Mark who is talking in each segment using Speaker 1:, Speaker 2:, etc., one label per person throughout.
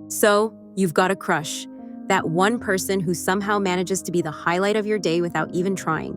Speaker 1: So, you've got a crush. That one person who somehow manages to be the highlight of your day without even trying.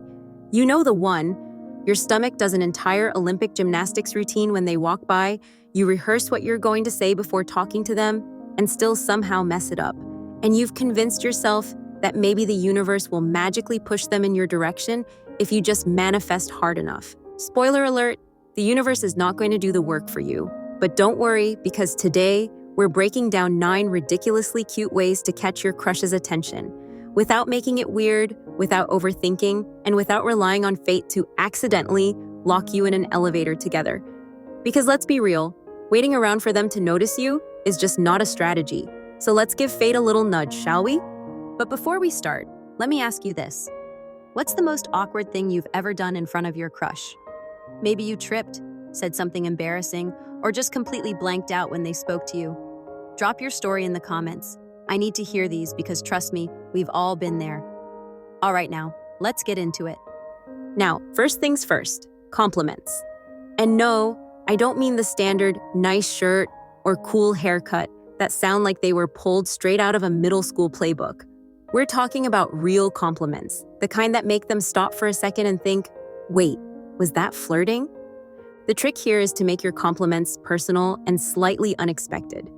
Speaker 1: You know the one. Your stomach does an entire Olympic gymnastics routine when they walk by. You rehearse what you're going to say before talking to them and still somehow mess it up. And you've convinced yourself that maybe the universe will magically push them in your direction if you just manifest hard enough. Spoiler alert, the universe is not going to do the work for you. But don't worry, because today, we're breaking down 9 ridiculously cute ways to catch your crush's attention, without making it weird, without overthinking, and without relying on fate to accidentally lock you in an elevator together. Because let's be real, waiting around for them to notice you is just not a strategy. So let's give fate a little nudge, shall we? But before we start, let me ask you this. What's the most awkward thing you've ever done in front of your crush? Maybe you tripped, said something embarrassing, or just completely blanked out when they spoke to you. Drop your story in the comments. I need to hear these because trust me, we've all been there. All right now, let's get into it. Now, first things first, compliments. And no, I don't mean the standard nice shirt or cool haircut that sound like they were pulled straight out of a middle school playbook. We're talking about real compliments, the kind that make them stop for a second and think, wait, was that flirting? The trick here is to make your compliments personal and slightly unexpected.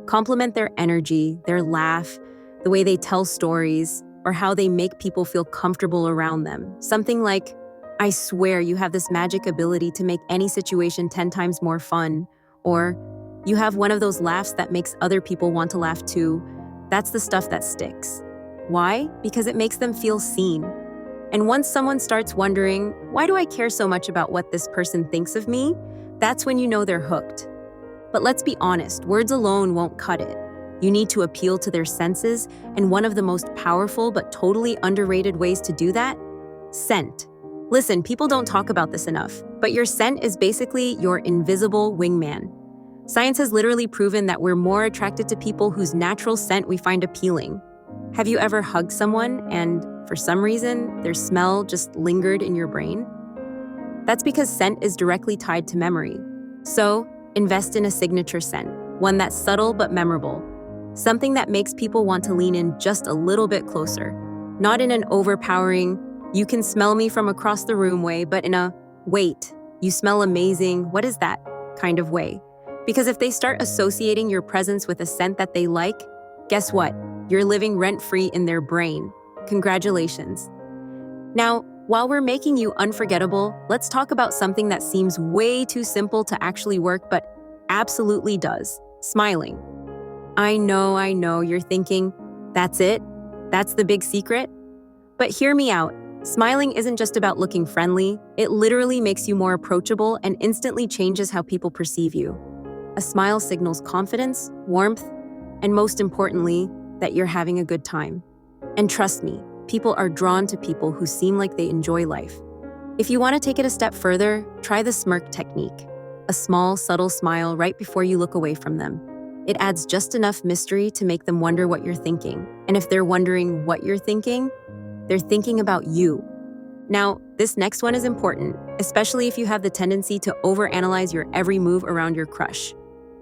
Speaker 1: Compliment their energy, their laugh, the way they tell stories, or how they make people feel comfortable around them. Something like, I swear you have this magic ability to make any situation 10 times more fun. Or, you have one of those laughs that makes other people want to laugh too. That's the stuff that sticks. Why? Because it makes them feel seen. And once someone starts wondering, why do I care so much about what this person thinks of me? That's when you know they're hooked. But let's be honest, words alone won't cut it. You need to appeal to their senses, and one of the most powerful but totally underrated ways to do that? Scent. Listen, people don't talk about this enough, but your scent is basically your invisible wingman. Science has literally proven that we're more attracted to people whose natural scent we find appealing. Have you ever hugged someone and, for some reason, their smell just lingered in your brain? That's because scent is directly tied to memory. So, invest in a signature scent, one that's subtle but memorable. Something that makes people want to lean in just a little bit closer. Not in an overpowering, you can smell me from across the room way, but in a, wait, you smell amazing, what is that kind of way? Because if they start associating your presence with a scent that they like, guess what? You're living rent-free in their brain. Congratulations. Now, while we're making you unforgettable, let's talk about something that seems way too simple to actually work, but absolutely does. Smiling. I know, you're thinking, that's it? That's the big secret? But hear me out. Smiling isn't just about looking friendly. It literally makes you more approachable and instantly changes how people perceive you. A smile signals confidence, warmth, and most importantly, that you're having a good time. And trust me, people are drawn to people who seem like they enjoy life. If you want to take it a step further, try the smirk technique. A small, subtle smile right before you look away from them. It adds just enough mystery to make them wonder what you're thinking. And if they're wondering what you're thinking, they're thinking about you. Now, this next one is important, especially if you have the tendency to overanalyze your every move around your crush.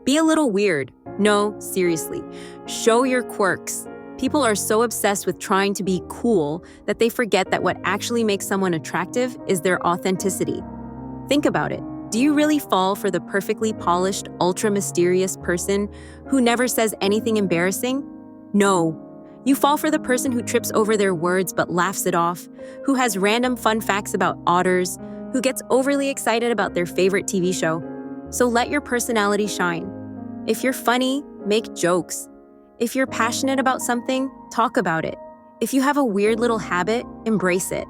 Speaker 1: Be a little weird. No, seriously. Show your quirks. People are so obsessed with trying to be cool that they forget that what actually makes someone attractive is their authenticity. Think about it. Do you really fall for the perfectly polished, ultra-mysterious person who never says anything embarrassing? No. You fall for the person who trips over their words but laughs it off, who has random fun facts about otters, who gets overly excited about their favorite TV show. So let your personality shine. If you're funny, make jokes. If you're passionate about something, talk about it. If you have a weird little habit, embrace it.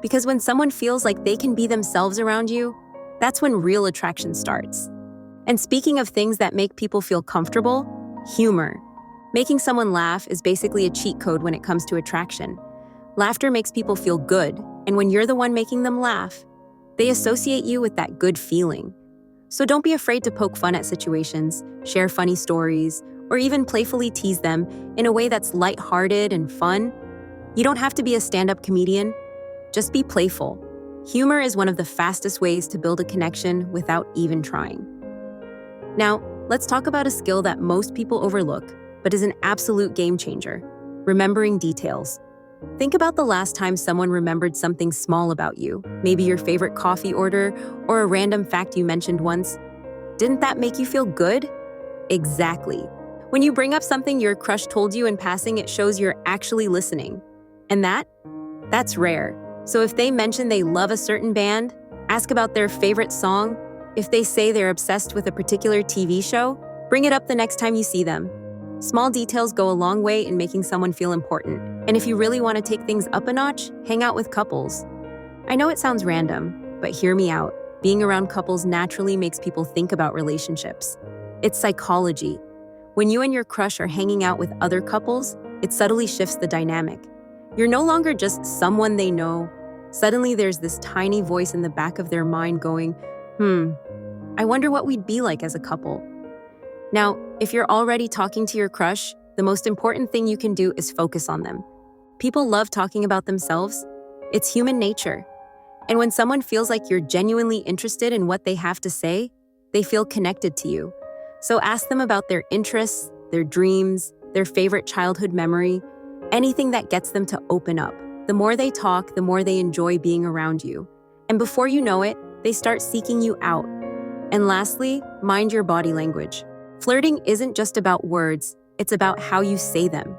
Speaker 1: Because when someone feels like they can be themselves around you, that's when real attraction starts. And speaking of things that make people feel comfortable, humor. Making someone laugh is basically a cheat code when it comes to attraction. Laughter makes people feel good, and when you're the one making them laugh, they associate you with that good feeling. So don't be afraid to poke fun at situations, share funny stories, or even playfully tease them in a way that's lighthearted and fun. You don't have to be a stand-up comedian. Just be playful. Humor is one of the fastest ways to build a connection without even trying. Now, let's talk about a skill that most people overlook, but is an absolute game changer: remembering details. Think about the last time someone remembered something small about you, maybe your favorite coffee order or a random fact you mentioned once. Didn't that make you feel good? Exactly. When you bring up something your crush told you in passing, it shows you're actually listening. And that's rare. So if they mention they love a certain band, ask about their favorite song. If they say they're obsessed with a particular TV show, bring it up the next time you see them. Small details go a long way in making someone feel important. And if you really want to take things up a notch, hang out with couples. I know it sounds random, but hear me out. Being around couples naturally makes people think about relationships. It's psychology. When you and your crush are hanging out with other couples, it subtly shifts the dynamic. You're no longer just someone they know. Suddenly there's this tiny voice in the back of their mind going, I wonder what we'd be like as a couple. Now, if you're already talking to your crush, the most important thing you can do is focus on them. People love talking about themselves. It's human nature. And when someone feels like you're genuinely interested in what they have to say, they feel connected to you. So ask them about their interests, their dreams, their favorite childhood memory, anything that gets them to open up. The more they talk, the more they enjoy being around you. And before you know it, they start seeking you out. And lastly, mind your body language. Flirting isn't just about words, it's about how you say them.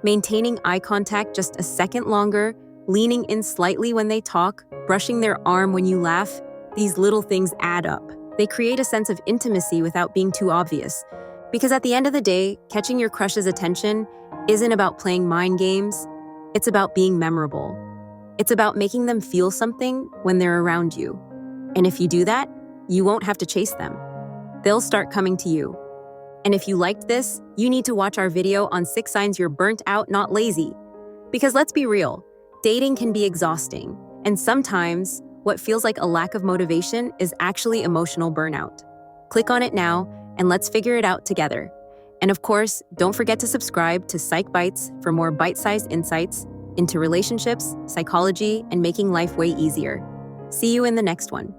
Speaker 1: Maintaining eye contact just a second longer, leaning in slightly when they talk, brushing their arm when you laugh, these little things add up. They create a sense of intimacy without being too obvious. Because at the end of the day, catching your crush's attention isn't about playing mind games, it's about being memorable. It's about making them feel something when they're around you. And if you do that, you won't have to chase them. They'll start coming to you. And if you liked this, you need to watch our video on 6 signs you're burnt out, not lazy. Because let's be real, dating can be exhausting. And sometimes, what feels like a lack of motivation is actually emotional burnout. Click on it now, and let's figure it out together. And of course, don't forget to subscribe to Psych Bites for more bite-sized insights into relationships, psychology, and making life way easier. See you in the next one.